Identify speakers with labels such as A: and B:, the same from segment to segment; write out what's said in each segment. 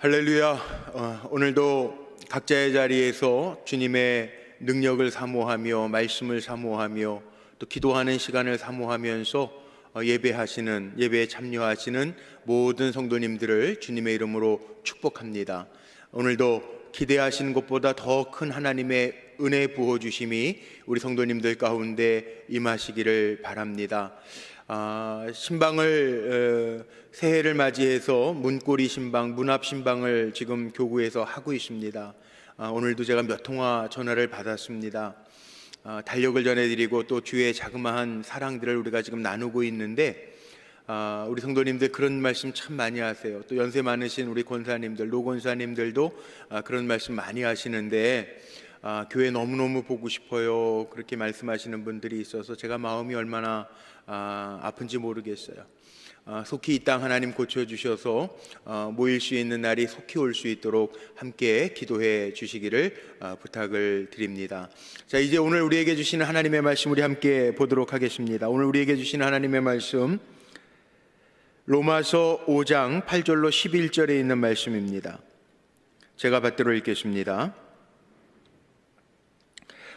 A: 할렐루야. 오늘도 각자의 자리에서 주님의 능력을 사모하며 말씀을 사모하며 또 기도하는 시간을 사모하면서 예배에 참여하시는 모든 성도님들을 주님의 이름으로 축복합니다. 오늘도 기대하시는 것보다 더 큰 하나님의 은혜 부어주심이 우리 성도님들 가운데 임하시기를 바랍니다. 신방을 새해를 맞이해서 문고리 신방, 문앞 신방을 지금 교구에서 하고 있습니다. 오늘도 제가 몇 통화 전화를 받았습니다. 달력을 전해드리고 또 주의 자그마한 사랑들을 우리가 지금 나누고 있는데 우리 성도님들 그런 말씀 참 많이 하세요. 또 연세 많으신 우리 권사님들, 노 권사님들도 그런 말씀 많이 하시는데 교회 너무너무 보고 싶어요, 그렇게 말씀하시는 분들이 있어서 제가 마음이 얼마나 아픈지 모르겠어요. 속히 이 땅 하나님 고쳐주셔서 모일 수 있는 날이 속히 올 수 있도록 함께 기도해 주시기를 부탁을 드립니다. 자, 이제 오늘 우리에게 주시는 하나님의 말씀 우리 함께 보도록 하겠습니다. 오늘 우리에게 주시는 하나님의 말씀 로마서 5장 8절로 11절에 있는 말씀입니다. 제가 받들어 읽겠습니다.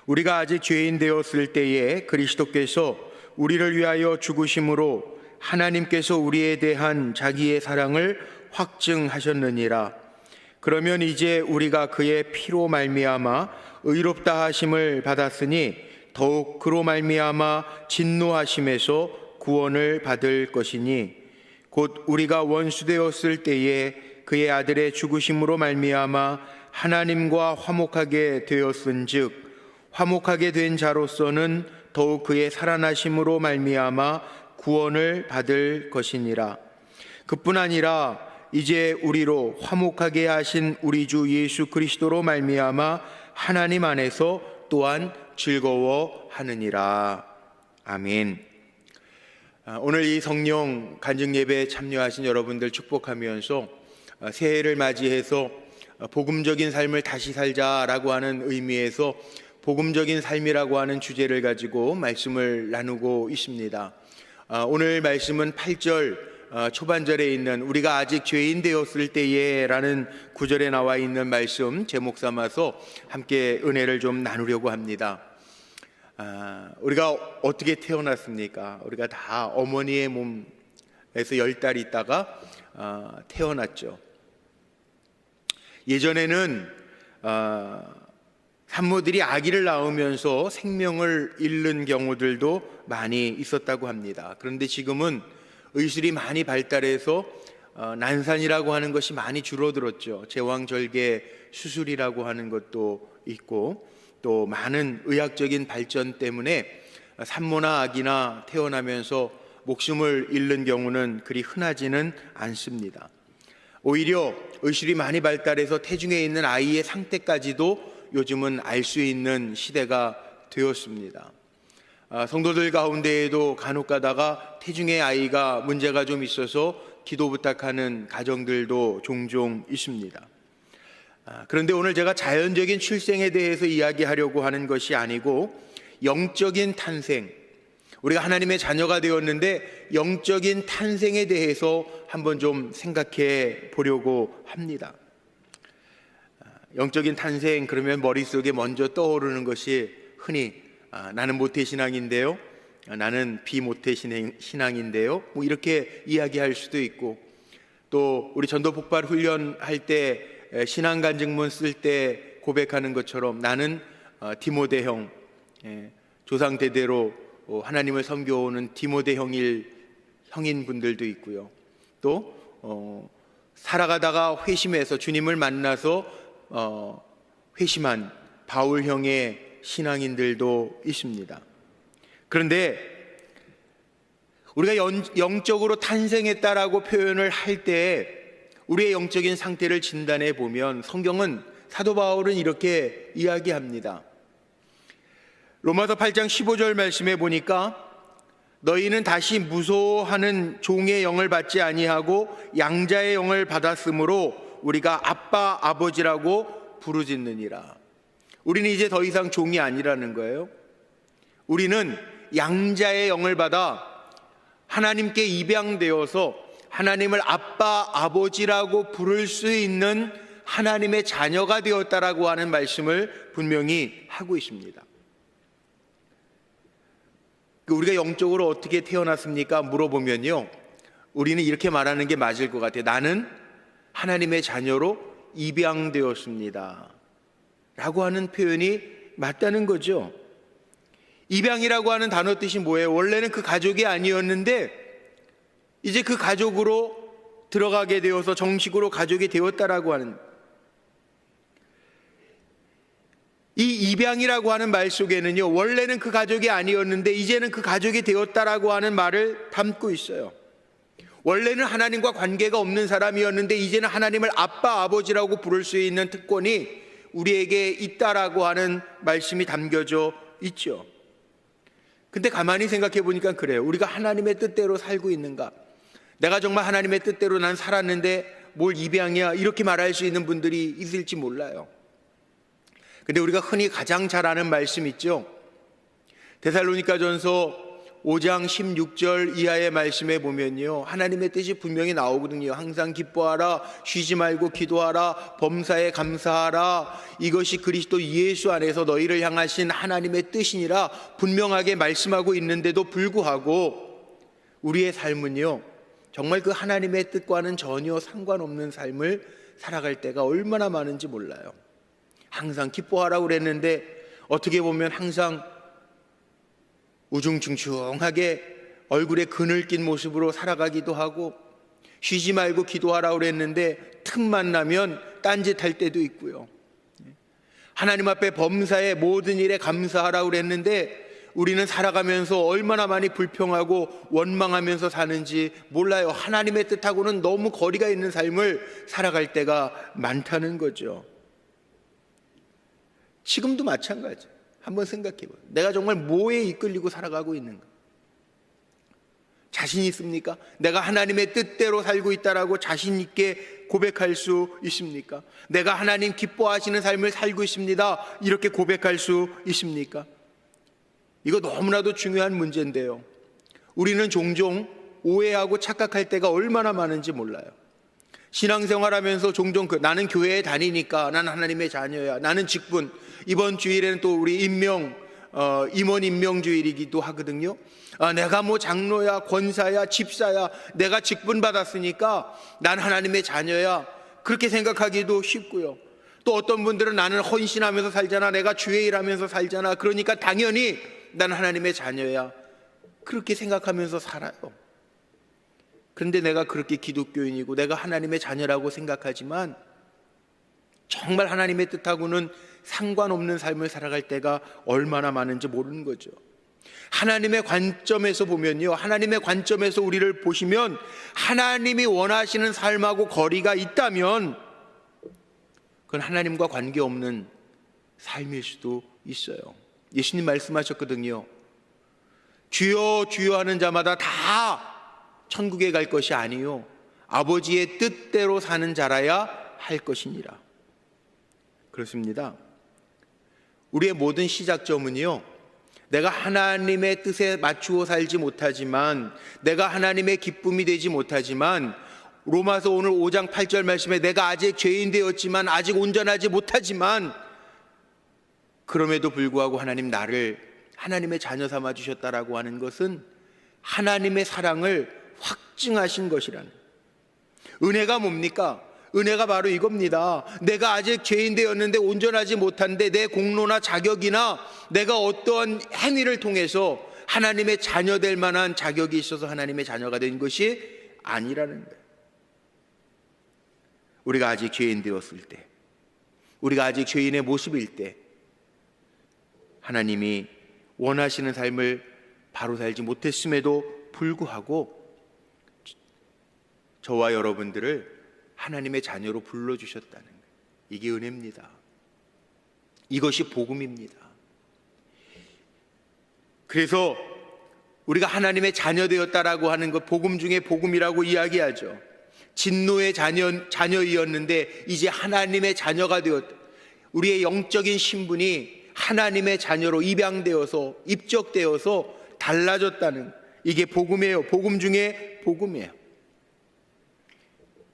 A: 우리가 아직 죄인 되었을 때에 그리스도께서 우리를 위하여 죽으심으로 하나님께서 우리에 대한 자기의 사랑을 확증하셨느니라. 그러면 이제 우리가 그의 피로 말미암아 의롭다 하심을 받았으니 더욱 그로 말미암아 진노하심에서 구원을 받을 것이니 곧 우리가 원수 되었을 때에 그의 아들의 죽으심으로 말미암아 하나님과 화목하게 되었은즉 화목하게 된 자로서는 더욱 그의 살아나심으로 말미암아 구원을 받을 것이니라. 그뿐 아니라 이제 우리로 화목하게 하신 우리 주 예수 그리스도로 말미암아 하나님 안에서 또한 즐거워하느니라. 아멘. 오늘 이 성령 간증 예배에 참여하신 여러분들 축복하면서 새해를 맞이해서 복음적인 삶을 다시 살자라고 하는 의미에서 복음적인 삶이라고 하는 주제를 가지고 말씀을 나누고 있습니다. 오늘 말씀은 8절 초반절에 있는 우리가 아직 죄인 되었을 때에 라는 구절에 나와 있는 말씀 제목 삼아서 함께 은혜를 좀 나누려고 합니다. 우리가 어떻게 태어났습니까? 우리가 다 어머니의 몸에서 10달 있다가 태어났죠. 예전에는 산모들이 아기를 낳으면서 생명을 잃는 경우들도 많이 있었다고 합니다. 그런데 지금은 의술이 많이 발달해서 난산이라고 하는 것이 많이 줄어들었죠. 제왕절개 수술이라고 하는 것도 있고 또 많은 의학적인 발전 때문에 산모나 아기나 태어나면서 목숨을 잃는 경우는 그리 흔하지는 않습니다. 오히려 의술이 많이 발달해서 태중에 있는 아이의 상태까지도 요즘은 알 수 있는 시대가 되었습니다. 성도들 가운데에도 간혹 가다가 태중의 아이가 문제가 좀 있어서 기도 부탁하는 가정들도 종종 있습니다. 그런데 오늘 제가 자연적인 출생에 대해서 이야기하려고 하는 것이 아니고 영적인 탄생, 우리가 하나님의 자녀가 되었는데 영적인 탄생에 대해서 한번 좀 생각해 보려고 합니다. 영적인 탄생 그러면 머릿속에 먼저 떠오르는 것이 흔히 나는 모태신앙인데요, 나는 비모태신앙인데요, 뭐 이렇게 이야기할 수도 있고, 또 우리 전도폭발 훈련할 때 신앙간증문 쓸 때 고백하는 것처럼 나는 디모데 형, 조상 대대로 하나님을 섬겨오는 디모데 형인 분들도 있고요. 또 살아가다가 회심해서 주님을 만나서 회심한 바울형의 신앙인들도 있습니다. 그런데 우리가 영적으로 탄생했다라고 표현을 할 때 우리의 영적인 상태를 진단해 보면 성경은, 사도 바울은 이렇게 이야기합니다. 로마서 8장 15절 말씀해 보니까 너희는 다시 무소하는 종의 영을 받지 아니하고 양자의 영을 받았으므로 우리가 아빠 아버지라고 부르짖느니라. 우리는 이제 더 이상 종이 아니라는 거예요. 우리는 양자의 영을 받아 하나님께 입양되어서 하나님을 아빠, 아버지라고 부를 수 있는 하나님의 자녀가 되었다라고 하는 말씀을 분명히 하고 있습니다. 우리가 영적으로 어떻게 태어났습니까? 물어보면요, 우리는 이렇게 말하는 게 맞을 것 같아요. 나는 하나님의 자녀로 입양되었습니다 라고 하는 표현이 맞다는 거죠. 입양이라고 하는 단어 뜻이 뭐예요? 원래는 그 가족이 아니었는데 이제 그 가족으로 들어가게 되어서 정식으로 가족이 되었다라고 하는, 이 입양이라고 하는 말 속에는요, 원래는 그 가족이 아니었는데 이제는 그 가족이 되었다라고 하는 말을 담고 있어요. 원래는 하나님과 관계가 없는 사람이었는데 이제는 하나님을 아빠, 아버지라고 부를 수 있는 특권이 우리에게 있다라고 하는 말씀이 담겨져 있죠. 근데 가만히 생각해 보니까 그래요. 우리가 하나님의 뜻대로 살고 있는가? 내가 정말 하나님의 뜻대로 난 살았는데 뭘 입양이야? 이렇게 말할 수 있는 분들이 있을지 몰라요. 근데 우리가 흔히 가장 잘 아는 말씀 있죠. 데살로니가전서 5장 16절 이하의 말씀에 보면요, 하나님의 뜻이 분명히 나오거든요. 항상 기뻐하라, 쉬지 말고 기도하라, 범사에 감사하라, 이것이 그리스도 예수 안에서 너희를 향하신 하나님의 뜻이니라 분명하게 말씀하고 있는데도 불구하고 우리의 삶은요, 정말 그 하나님의 뜻과는 전혀 상관없는 삶을 살아갈 때가 얼마나 많은지 몰라요. 항상 기뻐하라고 그랬는데 어떻게 보면 항상 우중충충하게 얼굴에 그늘 낀 모습으로 살아가기도 하고, 쉬지 말고 기도하라고 그랬는데 틈만 나면 딴짓할 때도 있고요. 하나님 앞에 범사의 모든 일에 감사하라고 그랬는데 우리는 살아가면서 얼마나 많이 불평하고 원망하면서 사는지 몰라요. 하나님의 뜻하고는 너무 거리가 있는 삶을 살아갈 때가 많다는 거죠. 지금도 마찬가지예요. 한번 생각해 봐요. 내가 정말 뭐에 이끌리고 살아가고 있는가? 자신 있습니까? 내가 하나님의 뜻대로 살고 있다라고 자신 있게 고백할 수 있습니까? 내가 하나님 기뻐하시는 삶을 살고 있습니다, 이렇게 고백할 수 있습니까? 이거 너무나도 중요한 문제인데요, 우리는 종종 오해하고 착각할 때가 얼마나 많은지 몰라요. 신앙생활하면서 종종 나는 교회에 다니니까 난 하나님의 자녀야, 나는 직분, 이번 주일에는 또 우리 임원 임명 주일이기도 하거든요. 내가 뭐 장로야, 권사야, 집사야, 내가 직분 받았으니까 난 하나님의 자녀야, 그렇게 생각하기도 쉽고요. 또 어떤 분들은 나는 헌신하면서 살잖아, 내가 주의 일하면서 살잖아, 그러니까 당연히 난 하나님의 자녀야, 그렇게 생각하면서 살아요. 그런데 내가 그렇게 기독교인이고 내가 하나님의 자녀라고 생각하지만 정말 하나님의 뜻하고는 상관없는 삶을 살아갈 때가 얼마나 많은지 모르는 거죠. 하나님의 관점에서 보면요, 하나님의 관점에서 우리를 보시면 하나님이 원하시는 삶하고 거리가 있다면 그건 하나님과 관계없는 삶일 수도 있어요. 예수님 말씀하셨거든요. 주여 주여 하는 자마다 다 천국에 갈 것이 아니요 아버지의 뜻대로 사는 자라야 할 것이니라. 그렇습니다. 우리의 모든 시작점은요, 내가 하나님의 뜻에 맞추어 살지 못하지만, 내가 하나님의 기쁨이 되지 못하지만, 로마서 오늘 5장 8절 말씀에 내가 아직 죄인 되었지만, 아직 온전하지 못하지만, 그럼에도 불구하고 하나님 나를 하나님의 자녀 삼아 주셨다라고 하는 것은 하나님의 사랑을 확증하신 것이라는, 은혜가 뭡니까? 은혜가 바로 이겁니다. 내가 아직 죄인 되었는데 온전하지 못한데 내 공로나 자격이나 내가 어떠한 행위를 통해서 하나님의 자녀 될 만한 자격이 있어서 하나님의 자녀가 된 것이 아니라는 거예요. 우리가 아직 죄인 되었을 때, 우리가 아직 죄인의 모습일 때 하나님이 원하시는 삶을 바로 살지 못했음에도 불구하고 저와 여러분들을 하나님의 자녀로 불러주셨다는 거예요. 이게 은혜입니다. 이것이 복음입니다. 그래서 우리가 하나님의 자녀 되었다라고 하는 것, 복음 중에 복음이라고 이야기하죠. 진노의 자녀이었는데 이제 하나님의 자녀가 되었다. 우리의 영적인 신분이 하나님의 자녀로 입양되어서 입적되어서 달라졌다는, 이게 복음이에요. 복음 중에 복음이에요.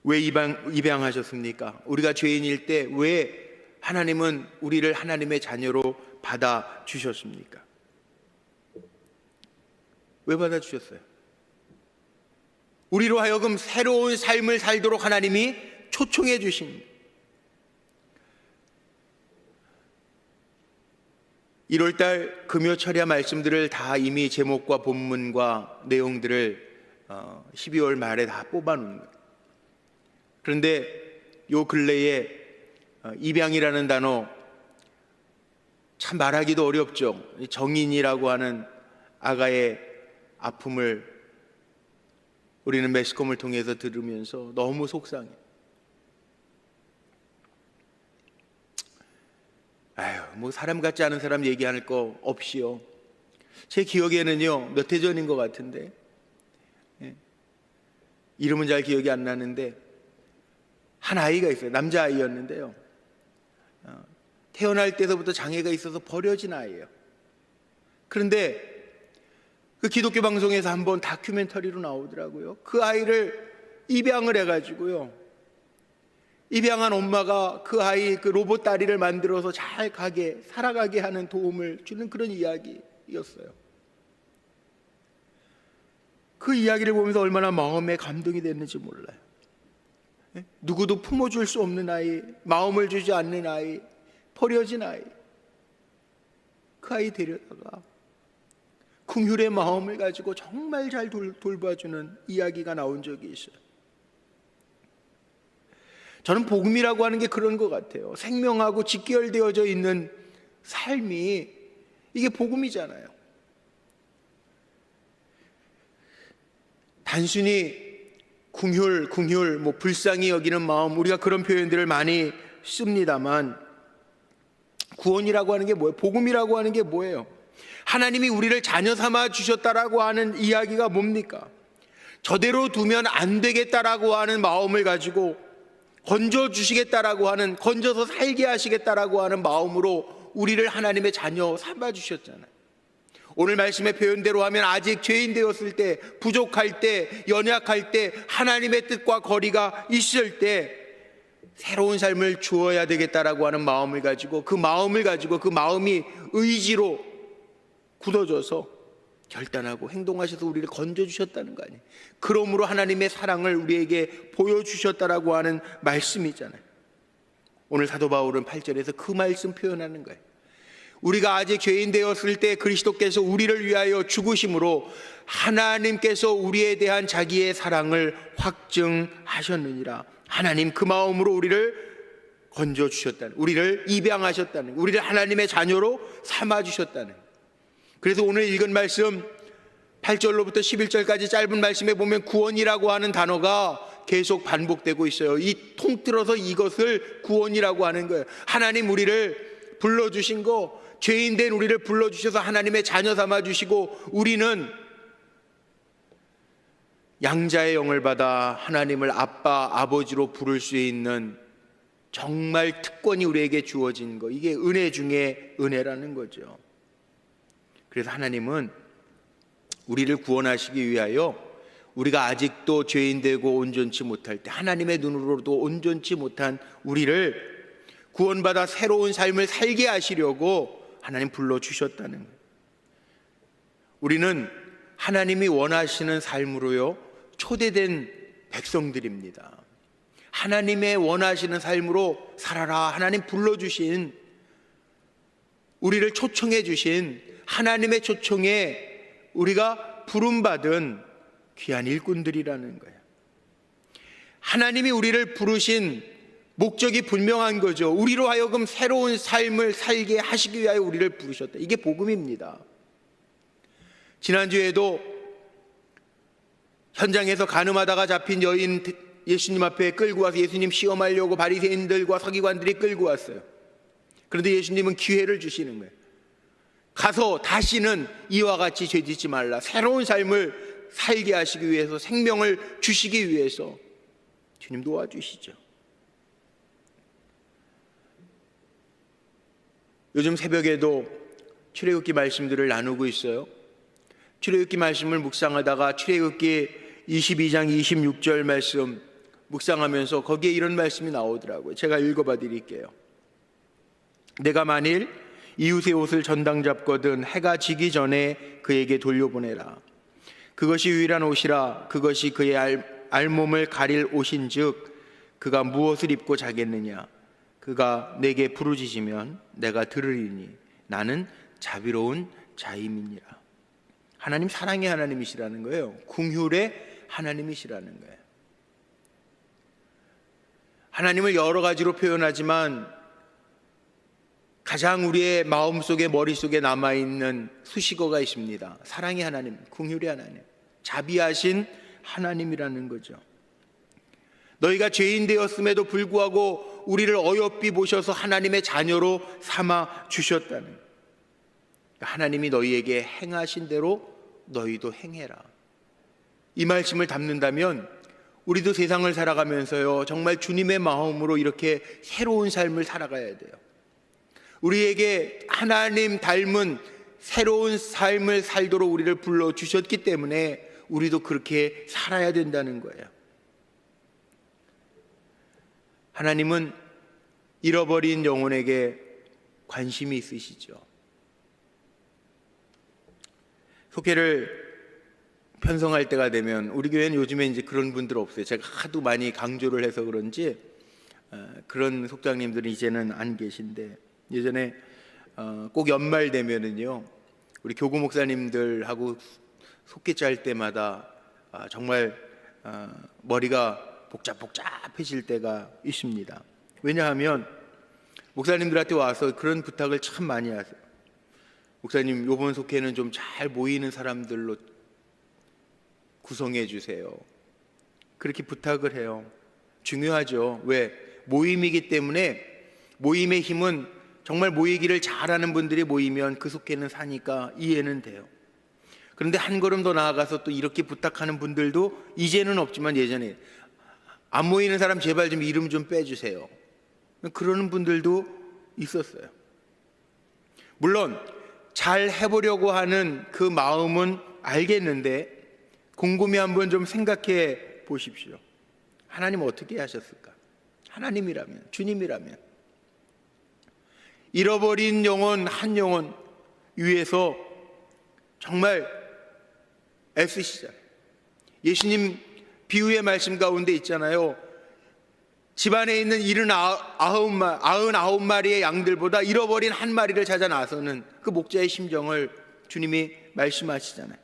A: 왜 입양하셨습니까? 우리가 죄인일 때 왜 하나님은 우리를 하나님의 자녀로 받아주셨습니까? 왜 받아주셨어요? 우리로 하여금 새로운 삶을 살도록 하나님이 초청해 주신 1월달 금요철야 말씀들을 다 이미 제목과 본문과 내용들을 12월 말에 다 뽑아놓은 거예요. 그런데 요 근래에 입양이라는 단어 참 말하기도 어렵죠. 정인이라고 하는 아가의 아픔을 우리는 매스컴을 통해서 들으면서 너무 속상해요. 뭐 사람 같지 않은 사람 얘기할 거 없이요. 제 기억에는요, 몇 해 전인 것 같은데, 이름은 잘 기억이 안 나는데, 한 아이가 있어요. 남자아이였는데요. 태어날 때서부터 장애가 있어서 버려진 아이예요. 그런데 그 기독교 방송에서 한번 다큐멘터리로 나오더라고요. 그 아이를 입양을 해가지고요, 입양한 엄마가 그 아이 그 로봇 다리를 만들어서 잘 가게 살아가게 하는 도움을 주는 그런 이야기였어요. 그 이야기를 보면서 얼마나 마음에 감동이 됐는지 몰라요. 누구도 품어줄 수 없는 아이, 마음을 주지 않는 아이, 버려진 아이, 그 아이 데려다가 긍휼의 마음을 가지고 정말 잘 돌봐주는 이야기가 나온 적이 있어요. 저는 복음이라고 하는 게 그런 것 같아요. 생명하고 직결되어져 있는 삶이 이게 복음이잖아요. 단순히 긍휼, 뭐 불쌍히 여기는 마음, 우리가 그런 표현들을 많이 씁니다만, 구원이라고 하는 게 뭐예요? 복음이라고 하는 게 뭐예요? 하나님이 우리를 자녀 삼아 주셨다라고 하는 이야기가 뭡니까? 저대로 두면 안 되겠다라고 하는 마음을 가지고 건져 주시겠다라고 하는, 건져서 살게 하시겠다라고 하는 마음으로 우리를 하나님의 자녀 삼아 주셨잖아요. 오늘 말씀의 표현대로 하면 아직 죄인 되었을 때, 부족할 때, 연약할 때, 하나님의 뜻과 거리가 있을 때 새로운 삶을 주어야 되겠다라고 하는 마음을 가지고, 그 마음이 의지로 굳어져서 결단하고 행동하셔서 우리를 건져주셨다는 거 아니에요. 그러므로 하나님의 사랑을 우리에게 보여주셨다라고 하는 말씀이잖아요. 오늘 사도 바울은 8절에서 그 말씀 표현하는 거예요. 우리가 아직 죄인 되었을 때 그리스도께서 우리를 위하여 죽으심으로 하나님께서 우리에 대한 자기의 사랑을 확증하셨느니라. 하나님 그 마음으로 우리를 건져주셨다는, 우리를 입양하셨다는, 우리를 하나님의 자녀로 삼아주셨다는. 그래서 오늘 읽은 말씀 8절로부터 11절까지 짧은 말씀에 보면 구원이라고 하는 단어가 계속 반복되고 있어요. 이 통틀어서 이것을 구원이라고 하는 거예요. 하나님 우리를 불러주신 거, 죄인 된 우리를 불러주셔서 하나님의 자녀 삼아주시고, 우리는 양자의 영을 받아 하나님을 아빠, 아버지로 부를 수 있는 정말 특권이 우리에게 주어진 거, 이게 은혜 중에 은혜라는 거죠. 그래서 하나님은 우리를 구원하시기 위하여 우리가 아직도 죄인 되고 온전치 못할 때, 하나님의 눈으로도 온전치 못한 우리를 구원받아 새로운 삶을 살게 하시려고 하나님 불러주셨다는 거예요. 우리는 하나님이 원하시는 삶으로요 초대된 백성들입니다. 하나님의 원하시는 삶으로 살아라, 하나님 불러주신, 우리를 초청해 주신 하나님의 초청에 우리가 부름받은 귀한 일꾼들이라는 거예요. 하나님이 우리를 부르신 목적이 분명한 거죠. 우리로 하여금 새로운 삶을 살게 하시기 위하여 우리를 부르셨다. 이게 복음입니다. 지난주에도 현장에서 간음하다가 잡힌 여인 예수님 앞에 끌고 와서 예수님 시험하려고 바리새인들과 서기관들이 끌고 왔어요. 그런데 예수님은 기회를 주시는 거예요. 가서 다시는 이와 같이 죄짓지 말라. 새로운 삶을 살게 하시기 위해서, 생명을 주시기 위해서 주님 도와주시죠. 요즘 새벽에도 출애굽기 말씀들을 나누고 있어요. 출애굽기 말씀을 묵상하다가 출애굽기 22장 26절 말씀, 묵상하면서 거기에 이런 말씀이 나오더라고요. 제가 읽어봐 드릴게요. 내가 만일 이웃의 옷을 전당 잡거든 해가 지기 전에 그에게 돌려보내라. 그것이 유일한 옷이라. 그것이 그의 알몸을 가릴 옷인즉 그가 무엇을 입고 자겠느냐. 그가 내게 부르짖으면 내가 들으리니 나는 자비로운 자임이니라. 하나님 사랑의 하나님이시라는 거예요. 긍휼의 하나님이시라는 거예요. 하나님을 여러 가지로 표현하지만 가장 우리의 마음속에 머릿속에 남아있는 수식어가 있습니다. 사랑의 하나님, 긍휼의 하나님, 자비하신 하나님이라는 거죠. 너희가 죄인 되었음에도 불구하고 우리를 어여삐 보셔서 하나님의 자녀로 삼아 주셨다는, 하나님이 너희에게 행하신 대로 너희도 행해라. 이 말씀을 담는다면 우리도 세상을 살아가면서요, 정말 주님의 마음으로 이렇게 새로운 삶을 살아가야 돼요. 우리에게 하나님 닮은 새로운 삶을 살도록 우리를 불러주셨기 때문에 우리도 그렇게 살아야 된다는 거예요. 하나님은 잃어버린 영혼에게 관심이 있으시죠. 속회를 편성할 때가 되면, 우리 교회는 요즘에 이제 그런 분들 없어요. 제가 하도 많이 강조를 해서 그런지 그런 속장님들이 이제는 안 계신데, 예전에 꼭 연말 되면은요, 우리 교구 목사님들하고 속회 짤 때마다 정말 머리가 복잡해질 때가 있습니다. 왜냐하면 목사님들한테 와서 그런 부탁을 참 많이 하세요. 목사님, 요번 속회는 좀 잘 모이는 사람들로 구성해 주세요. 그렇게 부탁을 해요. 중요하죠. 왜? 모임이기 때문에. 모임의 힘은 정말 모이기를 잘하는 분들이 모이면 그 속회는 사니까 이해는 돼요. 그런데 한 걸음 더 나아가서 또 이렇게 부탁하는 분들도 이제는 없지만 예전에, 안 모이는 사람 제발 좀 이름 좀 빼주세요, 그러는 분들도 있었어요. 물론 잘 해보려고 하는 그 마음은 알겠는데, 곰곰이 한번 좀 생각해 보십시오. 하나님 어떻게 하셨을까? 하나님이라면, 주님이라면 잃어버린 영혼 한 영혼 위해서 정말 애쓰시잖아요. 예수님 비유의 말씀 가운데 있잖아요. 집안에 있는 99마리의 양들보다 잃어버린 한 마리를 찾아 나서는 그 목자의 심정을 주님이 말씀하시잖아요.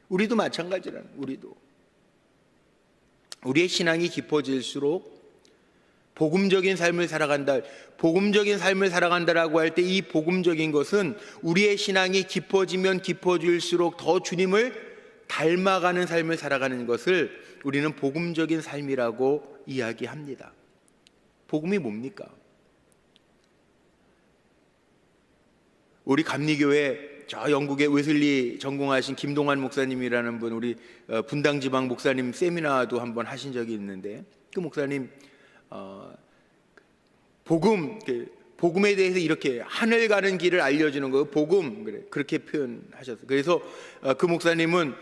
A: 우리도 마찬가지라는, 우리의 신앙이 깊어질수록 복음적인 삶을 살아간다. 복음적인 삶을 살아간다라고 할 때 이 복음적인 것은 우리의 신앙이 깊어지면 깊어질수록 더 주님을 닮아가는 삶을 살아가는 것을 우리는 복음적인 삶이라고 이야기합니다. 복음이 뭡니까? 우리 감리교회 저 영국의 웨슬리 전공하신 김동환 목사님이라는 분, 우리 분당 지방 목사님 세미나도 한번 하신 적이 있는데, 그 목사님 복음에 대해서 이렇게 하늘 가는 길을 알려주는 거, 복음, 그렇게 표현하셨어요. 그래서 그 목사님은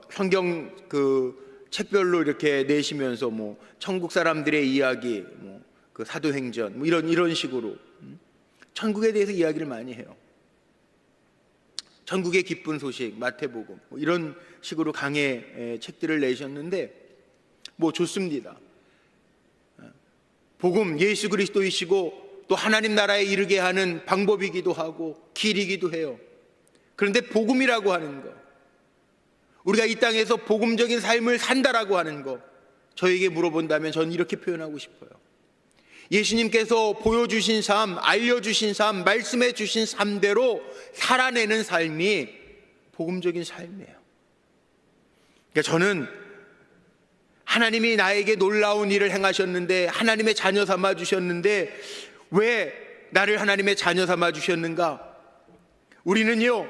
A: 성경 그 책별로 이렇게 내시면서 뭐 천국 사람들의 이야기, 뭐 그 사도행전, 뭐 이런 식으로 천국에 대해서 이야기를 많이 해요. 천국의 기쁜 소식, 마태복음, 뭐 이런 식으로 강의 책들을 내셨는데, 뭐 좋습니다. 복음, 예수 그리스도이시고 또 하나님 나라에 이르게 하는 방법이기도 하고 길이기도 해요. 그런데 복음이라고 하는 거, 우리가 이 땅에서 복음적인 삶을 산다라고 하는 거, 저에게 물어본다면 저는 이렇게 표현하고 싶어요. 예수님께서 보여주신 삶, 알려주신 삶, 말씀해 주신 삶대로 살아내는 삶이 복음적인 삶이에요. 그러니까 저는 하나님이 나에게 놀라운 일을 행하셨는데, 하나님의 자녀 삼아 주셨는데 왜 나를 하나님의 자녀 삼아 주셨는가? 우리는요,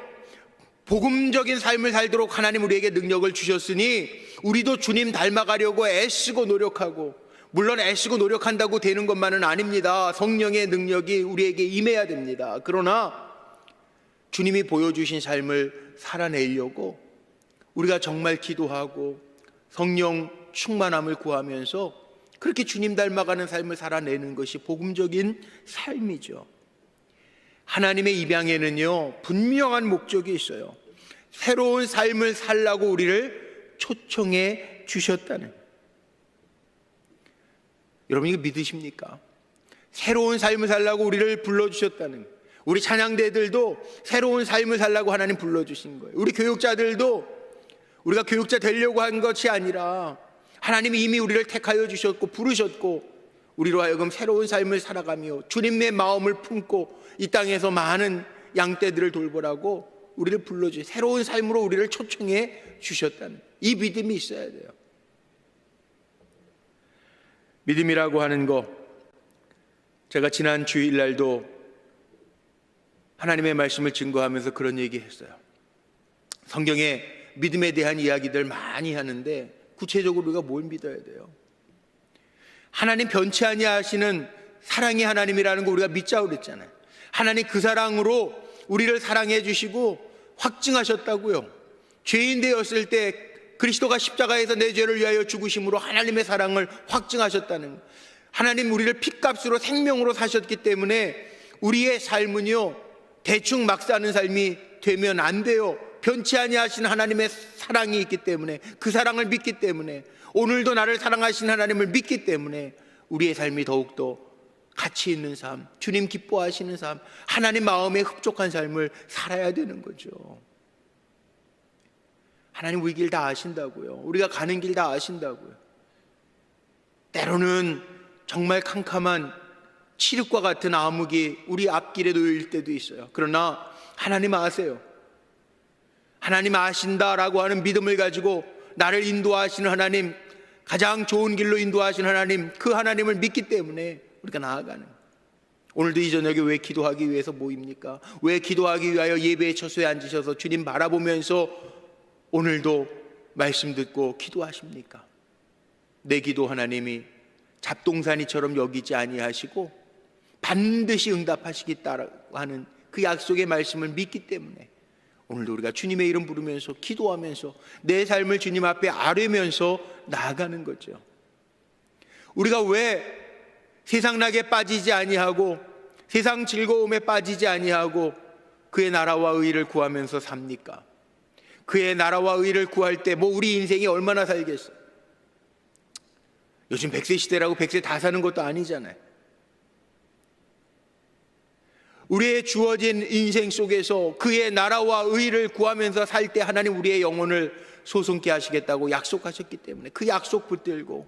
A: 복음적인 삶을 살도록 하나님 우리에게 능력을 주셨으니 우리도 주님 닮아가려고 애쓰고 노력하고, 물론 애쓰고 노력한다고 되는 것만은 아닙니다. 성령의 능력이 우리에게 임해야 됩니다. 그러나 주님이 보여주신 삶을 살아내려고 우리가 정말 기도하고 성령 충만함을 구하면서 그렇게 주님 닮아가는 삶을 살아내는 것이 복음적인 삶이죠. 하나님의 입양에는요, 분명한 목적이 있어요. 새로운 삶을 살라고 우리를 초청해 주셨다는. 여러분, 이거 믿으십니까? 새로운 삶을 살라고 우리를 불러주셨다는. 우리 찬양대들도 새로운 삶을 살라고 하나님 불러주신 거예요. 우리 교육자들도 우리가 교육자 되려고 한 것이 아니라 하나님이 이미 우리를 택하여 주셨고 부르셨고, 우리로 하여금 새로운 삶을 살아가며 주님의 마음을 품고 이 땅에서 많은 양떼들을 돌보라고 우리를 불러주신, 새로운 삶으로 우리를 초청해 주셨다는 이 믿음이 있어야 돼요. 믿음이라고 하는 거, 제가 지난 주일날도 하나님의 말씀을 증거하면서 그런 얘기 했어요. 성경에 믿음에 대한 이야기들 많이 하는데 구체적으로 우리가 뭘 믿어야 돼요? 하나님 변치 아니하시는 사랑의 하나님이라는 거 우리가 믿자고 그랬잖아요. 하나님 그 사랑으로 우리를 사랑해 주시고 확증하셨다고요. 죄인 되었을 때 그리스도가 십자가에서 내 죄를 위하여 죽으심으로 하나님의 사랑을 확증하셨다는 거. 하나님 우리를 핏값으로 생명으로 사셨기 때문에 우리의 삶은요, 대충 막 사는 삶이 되면 안 돼요. 변치 아니하신 하나님의 사랑이 있기 때문에, 그 사랑을 믿기 때문에, 오늘도 나를 사랑하신 하나님을 믿기 때문에 우리의 삶이 더욱더 가치 있는 삶, 주님 기뻐하시는 삶, 하나님 마음에 흡족한 삶을 살아야 되는 거죠. 하나님 우리 길 다 아신다고요. 우리가 가는 길 다 아신다고요. 때로는 정말 캄캄한 칠흑과 같은 암흑이 우리 앞길에 놓일 때도 있어요. 그러나 하나님 아세요. 하나님 아신다라고 하는 믿음을 가지고 나를 인도하시는 하나님, 가장 좋은 길로 인도하시는 하나님, 그 하나님을 믿기 때문에 우리가 나아가는. 오늘도 이 저녁에 왜 기도하기 위해서 모입니까? 왜 기도하기 위하여 예배의 처소에 앉으셔서 주님 바라보면서 오늘도 말씀 듣고 기도하십니까? 내 기도 하나님이 잡동사니처럼 여기지 아니하시고 반드시 응답하시겠다라고 하는 그 약속의 말씀을 믿기 때문에 오늘도 우리가 주님의 이름 부르면서 기도하면서 내 삶을 주님 앞에 아뢰면서 나아가는 거죠. 우리가 왜 세상 낙에 빠지지 아니하고 세상 즐거움에 빠지지 아니하고 그의 나라와 의를 구하면서 삽니까? 그의 나라와 의를 구할 때 뭐 우리 인생이 얼마나 살겠어요? 요즘 100세 시대라고 100세 다 사는 것도 아니잖아요. 우리의 주어진 인생 속에서 그의 나라와 의를 구하면서 살 때 하나님 우리의 영혼을 소송케 하시겠다고 약속하셨기 때문에 그 약속 붙들고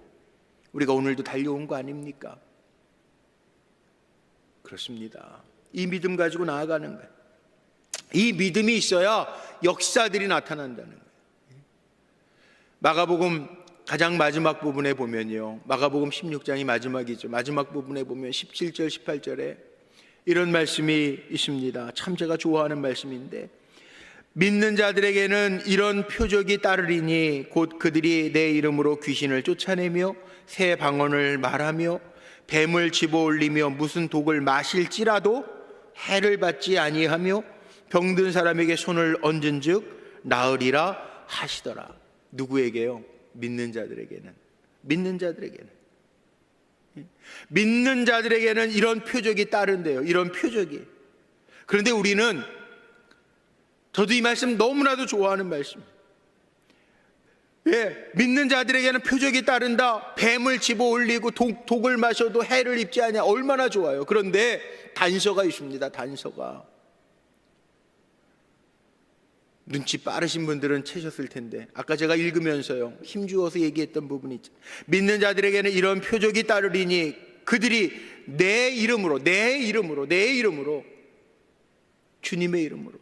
A: 우리가 오늘도 달려온 거 아닙니까? 그렇습니다. 이 믿음 가지고 나아가는 거예요. 이 믿음이 있어야 역사들이 나타난다는 거예요. 마가복음 가장 마지막 부분에 보면요, 마가복음 16장이 마지막이죠. 마지막 부분에 보면 17절 18절에 이런 말씀이 있습니다. 참 제가 좋아하는 말씀인데, 믿는 자들에게는 이런 표적이 따르리니 곧 그들이 내 이름으로 귀신을 쫓아내며 새 방언을 말하며 뱀을 집어올리며 무슨 독을 마실지라도 해를 받지 아니하며 병든 사람에게 손을 얹은즉 나으리라 하시더라. 누구에게요? 믿는 자들에게는. 믿는 자들에게는. 믿는 자들에게는 이런 표적이 따른대요. 이런 표적이. 그런데 우리는, 저도 이 말씀 너무나도 좋아하는 말씀. 예, 믿는 자들에게는 표적이 따른다. 뱀을 집어 올리고 독을 마셔도 해를 입지 않냐. 얼마나 좋아요. 그런데 단서가 있습니다. 단서가. 눈치 빠르신 분들은 채셨을 텐데, 아까 제가 읽으면서요 힘주어서 얘기했던 부분이 있죠. 믿는 자들에게는 이런 표적이 따르리니 그들이 내 이름으로 주님의 이름으로.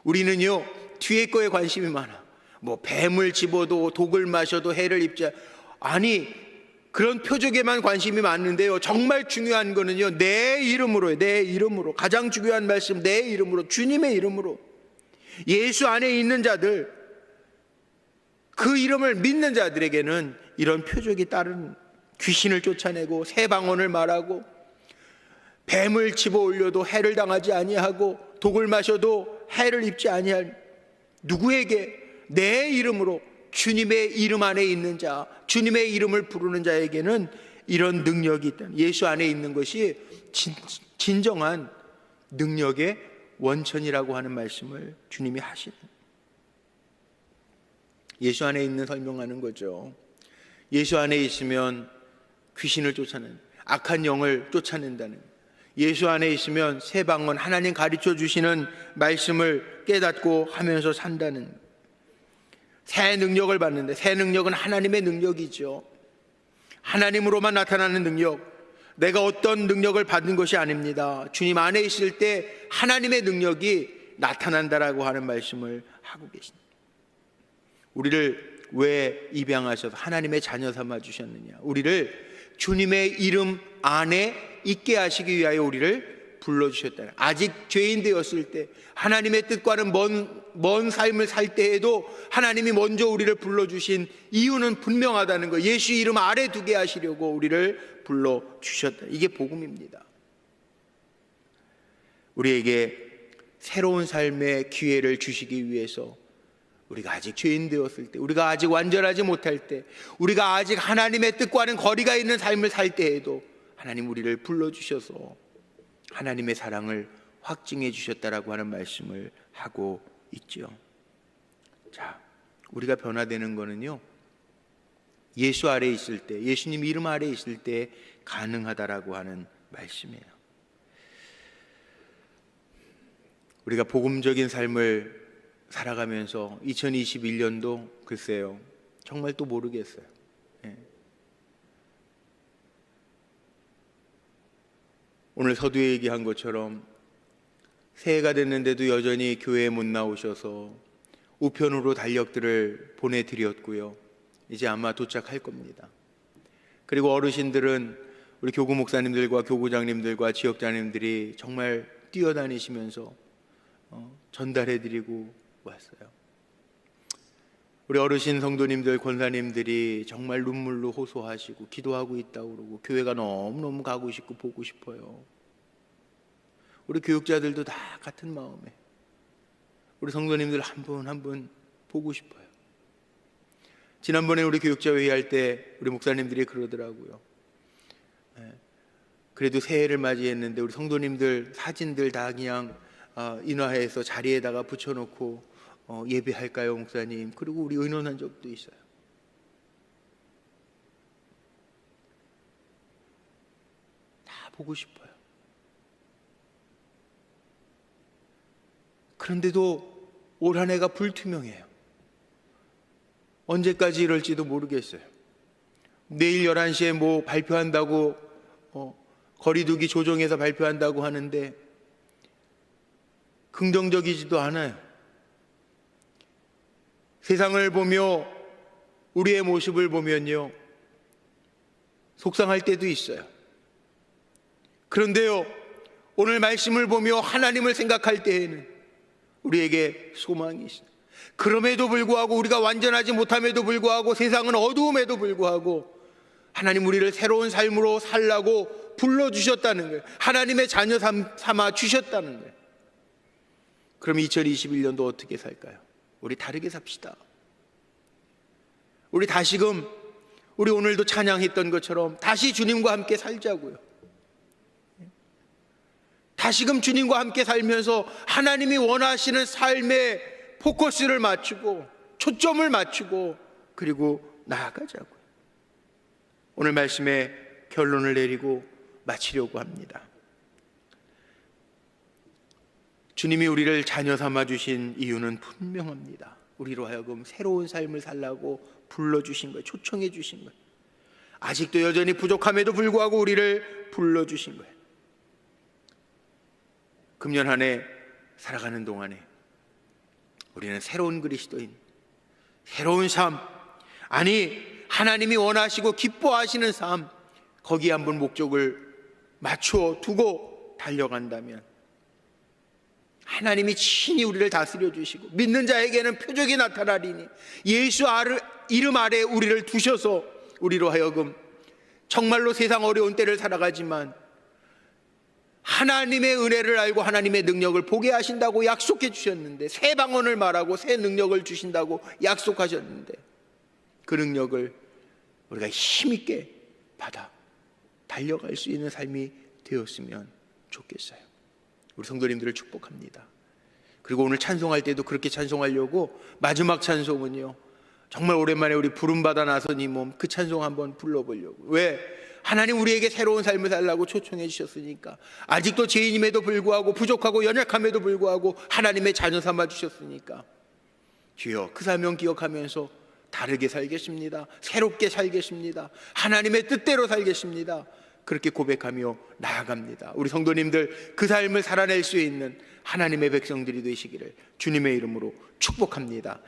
A: 우리는요 뒤에 거에 관심이 많아. 뭐 뱀을 집어도 독을 마셔도 해를 입지, 아니 그런 표적에만 관심이 많은데요, 정말 중요한 거는요 내 이름으로요. 내 이름으로. 가장 중요한 말씀, 내 이름으로, 주님의 이름으로. 예수 안에 있는 자들, 그 이름을 믿는 자들에게는 이런 표적이 따른, 귀신을 쫓아내고 새 방언을 말하고 뱀을 집어 올려도 해를 당하지 아니하고 독을 마셔도 해를 입지 아니할, 누구에게? 내 이름으로 주님의 이름 안에 있는 자, 주님의 이름을 부르는 자에게는 이런 능력이 있다. 예수 안에 있는 것이 진정한 능력의 원천이라고 하는 말씀을 주님이 하시는, 예수 안에 있는 설명하는 거죠. 예수 안에 있으면 귀신을 쫓아내는, 악한 영을 쫓아낸다는, 예수 안에 있으면 새 방언, 하나님 가르쳐 주시는 말씀을 깨닫고 하면서 산다는, 새 능력을 받는데, 새 능력은 하나님의 능력이죠. 하나님으로만 나타나는 능력, 내가 어떤 능력을 받은 것이 아닙니다. 주님 안에 있을 때 하나님의 능력이 나타난다라고 하는 말씀을 하고 계십니다. 우리를 왜 입양하셔서 하나님의 자녀 삼아 주셨느냐? 우리를 주님의 이름 안에 있게 하시기 위하여 우리를 불러주셨다. 아직 죄인 되었을 때, 하나님의 뜻과는 먼 삶을 살 때에도 하나님이 먼저 우리를 불러주신 이유는 분명하다는 거, 예수 이름 아래 두게 하시려고 우리를 불러주셨다. 이게 복음입니다. 우리에게 새로운 삶의 기회를 주시기 위해서, 우리가 아직 죄인 되었을 때, 우리가 아직 완전하지 못할 때, 우리가 아직 하나님의 뜻과는 거리가 있는 삶을 살 때에도 하나님 우리를 불러주셔서 하나님의 사랑을 확증해 주셨다라고 하는 말씀을 하고 있죠. 자, 우리가 변화되는 거는요, 예수 아래 있을 때, 예수님 이름 아래 있을 때 가능하다라고 하는 말씀이에요. 우리가 복음적인 삶을 살아가면서 2021년도 글쎄요, 정말 또 모르겠어요. 오늘 서두에 얘기한 것처럼 새해가 됐는데도 여전히 교회에 못 나오셔서 우편으로 달력들을 보내드렸고요. 이제 아마 도착할 겁니다. 그리고 어르신들은 우리 교구 목사님들과 교구장님들과 지역장님들이 정말 뛰어다니시면서 전달해드리고 왔어요. 우리 어르신 성도님들, 권사님들이 정말 눈물로 호소하시고 기도하고 있다고 그러고, 교회가 너무너무 가고 싶고 보고 싶어요. 우리 교육자들도 다 같은 마음에 우리 성도님들 한 분 한 분 보고 싶어요. 지난번에 우리 교육자 회의할 때 우리 목사님들이 그러더라고요. 그래도 새해를 맞이했는데 우리 성도님들 사진들 다 그냥 인화해서 자리에다가 붙여놓고 예배할까요, 목사님? 그리고 우리 의논한 적도 있어요. 다 보고 싶어요. 그런데도 올 한 해가 불투명해요. 언제까지 이럴지도 모르겠어요. 내일 11시에 뭐 발표한다고 거리두기 조정해서 발표한다고 하는데 긍정적이지도 않아요. 세상을 보며 우리의 모습을 보면요, 속상할 때도 있어요. 그런데요, 오늘 말씀을 보며 하나님을 생각할 때에는 우리에게 소망이 있어요. 그럼에도 불구하고, 우리가 완전하지 못함에도 불구하고, 세상은 어두움에도 불구하고 하나님 우리를 새로운 삶으로 살라고 불러주셨다는 거예요. 하나님의 자녀 삼아 주셨다는 거예요. 그럼 2021년도 어떻게 살까요? 우리 다르게 삽시다. 우리 다시금, 우리 오늘도 찬양했던 것처럼 다시 주님과 함께 살자고요. 다시금 주님과 함께 살면서 하나님이 원하시는 삶에 포커스를 맞추고 초점을 맞추고 그리고 나아가자고요. 오늘 말씀에 결론을 내리고 마치려고 합니다. 주님이 우리를 자녀 삼아 주신 이유는 분명합니다. 우리로 하여금 새로운 삶을 살라고 불러주신 거예요. 초청해 주신 거예요. 아직도 여전히 부족함에도 불구하고 우리를 불러주신 거예요. 금년 한 해 살아가는 동안에 우리는 새로운 그리스도인, 새로운 삶, 아니 하나님이 원하시고 기뻐하시는 삶, 거기에 한번 목적을 맞춰 두고 달려간다면 하나님이 친히 우리를 다스려 주시고 믿는 자에게는 표적이 나타나리니, 예수 이름 아래 우리를 두셔서 우리로 하여금 정말로 세상 어려운 때를 살아가지만 하나님의 은혜를 알고 하나님의 능력을 보게 하신다고 약속해 주셨는데, 새 방언을 말하고 새 능력을 주신다고 약속하셨는데 그 능력을 우리가 힘있게 받아 달려갈 수 있는 삶이 되었으면 좋겠어요. 우리 성도님들을 축복합니다. 그리고 오늘 찬송할 때도 그렇게 찬송하려고 마지막 찬송은요, 정말 오랜만에 우리 부름받아 나선 이 몸, 그 찬송 한번 불러보려고. 왜? 하나님 우리에게 새로운 삶을 살라고 초청해 주셨으니까. 아직도 죄인임에도 불구하고 부족하고 연약함에도 불구하고 하나님의 자녀 삼아 주셨으니까. 주여, 그 사명 기억하면서 다르게 살겠습니다. 새롭게 살겠습니다. 하나님의 뜻대로 살겠습니다. 그렇게 고백하며 나아갑니다. 우리 성도님들 그 삶을 살아낼 수 있는 하나님의 백성들이 되시기를 주님의 이름으로 축복합니다.